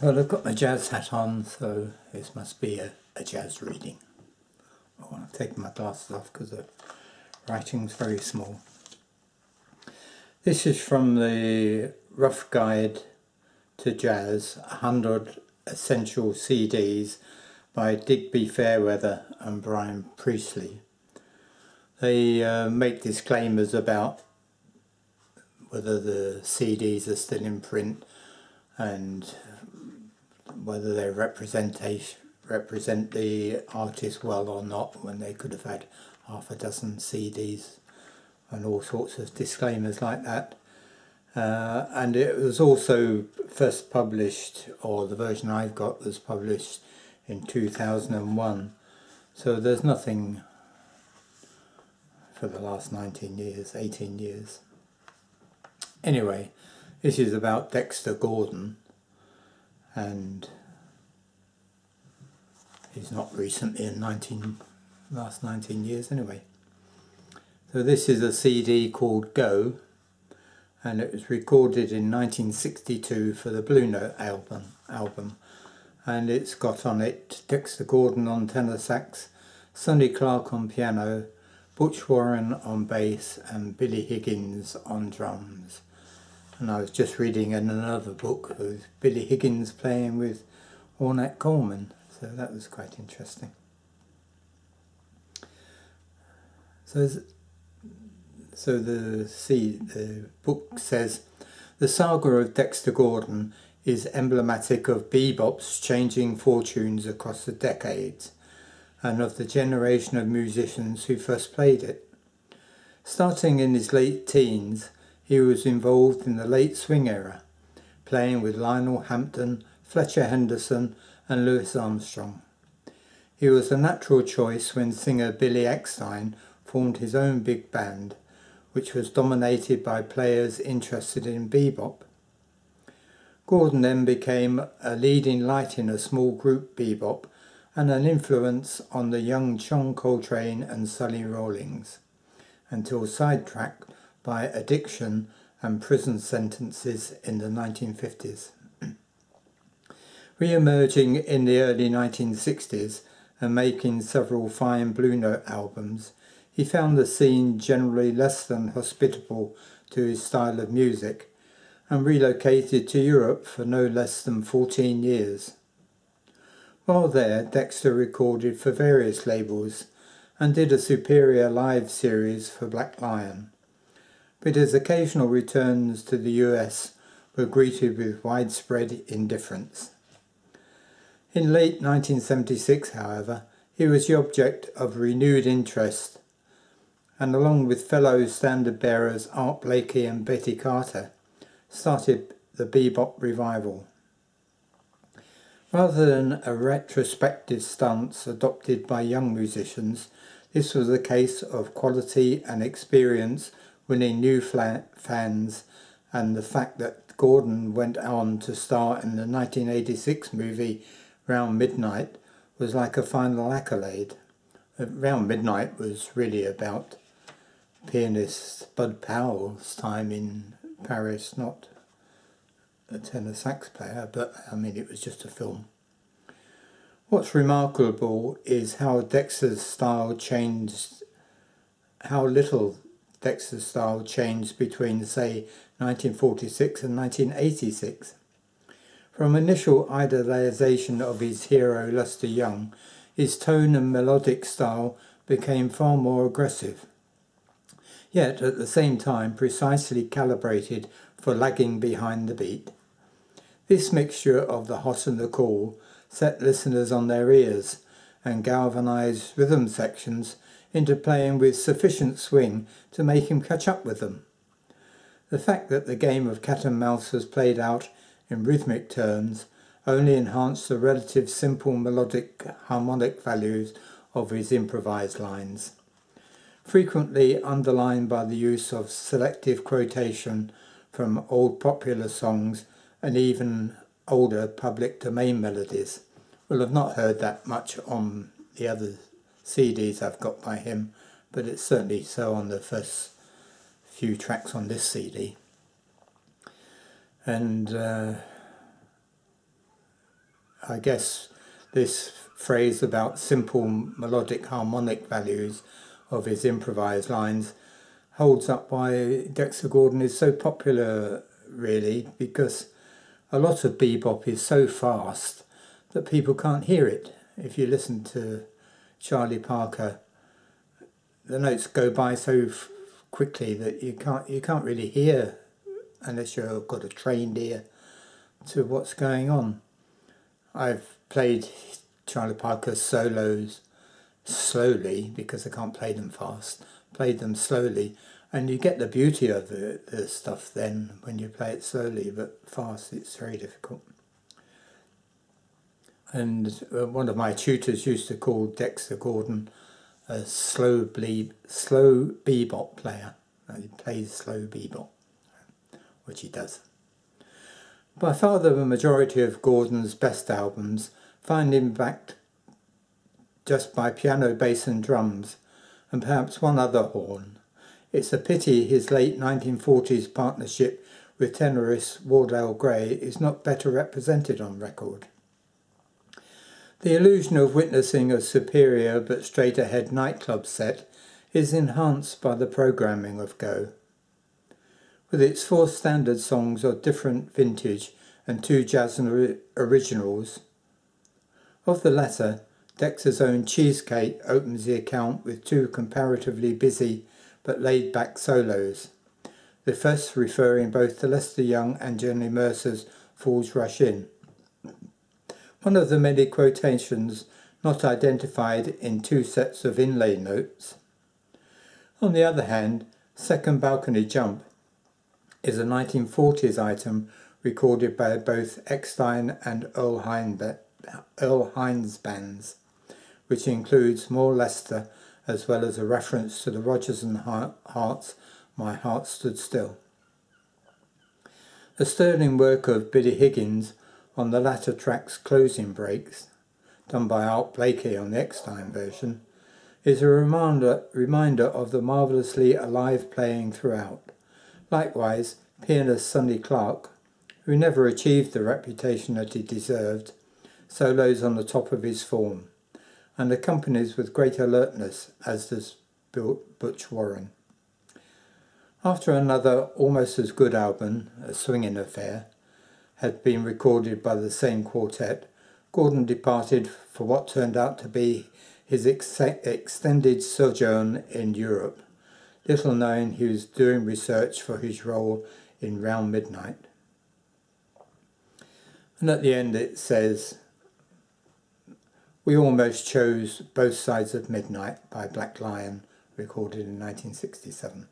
Well, I've got my jazz hat on, so this must be a jazz reading. Oh, I've taken my glasses off because the writing's very small. This is from the Rough Guide to Jazz, 100 Essential CDs by Digby, Fairweather and Brian Priestley. They make disclaimers about whether the CDs are still in print and whether they represent the artist well or not, when they could have had half a dozen CDs and all sorts of disclaimers like that. And it was also first published, or the version I've got was published in 2001, so there's nothing for the last 19 years, 18 years. Anyway, this is about Dexter Gordon, and he's not recently in last 19 years anyway. So this is a CD called Go, and it was recorded in 1962 for the Blue Note album, and it's got on it Dexter Gordon on tenor sax, Sonny Clark on piano, Butch Warren on bass and Billy Higgins on drums. And I was just reading in another book with Billy Higgins playing with Ornette Coleman, so that was quite interesting. So the book says, the saga of Dexter Gordon is emblematic of bebop's changing fortunes across the decades and of the generation of musicians who first played it. Starting in his late teens, he was involved in the late swing era, playing with Lionel Hampton, Fletcher Henderson and Louis Armstrong. He was a natural choice when singer Billy Eckstine formed his own big band, which was dominated by players interested in bebop. Gordon then became a leading light in a small group bebop and an influence on the young John Coltrane and Sonny Rollins, until sidetracked by addiction and prison sentences in the 1950s. Re-emerging in the early 1960s and making several fine Blue Note albums, he found the scene generally less than hospitable to his style of music and relocated to Europe for no less than 14 years. While there, Dexter recorded for various labels and did a Superior Live series for Black Lion, but his occasional returns to the US were greeted with widespread indifference. In late 1976, however, he was the object of renewed interest, and along with fellow standard bearers Art Blakey and Betty Carter, started the bebop revival. Rather than a retrospective stance adopted by young musicians, this was a case of quality and experience winning new fans, and the fact that Gordon went on to star in the 1986 movie Round Midnight was like a final accolade. Round Midnight was really about pianist Bud Powell's time in Paris, not a tenor sax player, but I mean it was just a film. What's remarkable is how Dexter's style changed, how little Dexter's style changed between, say, 1946 and 1986. From initial idolization of his hero Lester Young, his tone and melodic style became far more aggressive, yet at the same time precisely calibrated for lagging behind the beat. This mixture of the hot and the cool set listeners on their ears and galvanized rhythm sections into playing with sufficient swing to make him catch up with them. The fact that the game of cat and mouse was played out in rhythmic terms only enhanced the relative simple melodic harmonic values of his improvised lines, frequently underlined by the use of selective quotation from old popular songs and even older public domain melodies. Well, I've not heard that much on the other CDs I've got by him, but it's certainly so on the first few tracks on this CD. And I guess this phrase about simple melodic harmonic values of his improvised lines holds up why Dexter Gordon is so popular, really, because a lot of bebop is so fast that people can't hear it. If you listen to Charlie Parker, the notes go by so quickly that you can't really hear, unless you've got a trained ear, to what's going on. I've played Charlie Parker's solos slowly because I can't play them fast. Played them slowly, and you get the beauty of the stuff then when you play it slowly, but fast it's very difficult. And one of my tutors used to call Dexter Gordon a slow bebop player. He plays slow bebop, which he does. By far the majority of Gordon's best albums find him backed just by piano, bass and drums, and perhaps one other horn. It's a pity his late 1940s partnership with tenorist Wardell Gray is not better represented on record. The illusion of witnessing a superior but straight-ahead nightclub set is enhanced by the programming of Go. With its 4 standard songs of different vintage and 2 jazz originals. Of the latter, Dexter's own Cheesecake opens the account with 2 comparatively busy but laid-back solos, the first referring both to Lester Young and Johnny Mercer's Fools Rush In. One of the many quotations not identified in 2 sets of inlay notes. On the other hand, Second Balcony Jump is a 1940s item recorded by both Eckstein and Earl Hines bands, which includes more Lester as well as a reference to the Rodgers and Hart's My Heart Stood Still. A sterling work of Billy Higgins on the latter track's closing breaks, done by Art Blakey on the Eckstein version, is a reminder of the marvellously alive playing throughout. Likewise, pianist Sonny Clark, who never achieved the reputation that he deserved, solos on the top of his form, and accompanies with great alertness, as does Butch Warren. After another almost as good album, A Swingin' Affair, had been recorded by the same quartet, Gordon departed for what turned out to be his extended sojourn in Europe, little knowing he was doing research for his role in Round Midnight. And at the end it says, "We almost chose Both Sides of Midnight" by Black Lion, recorded in 1967.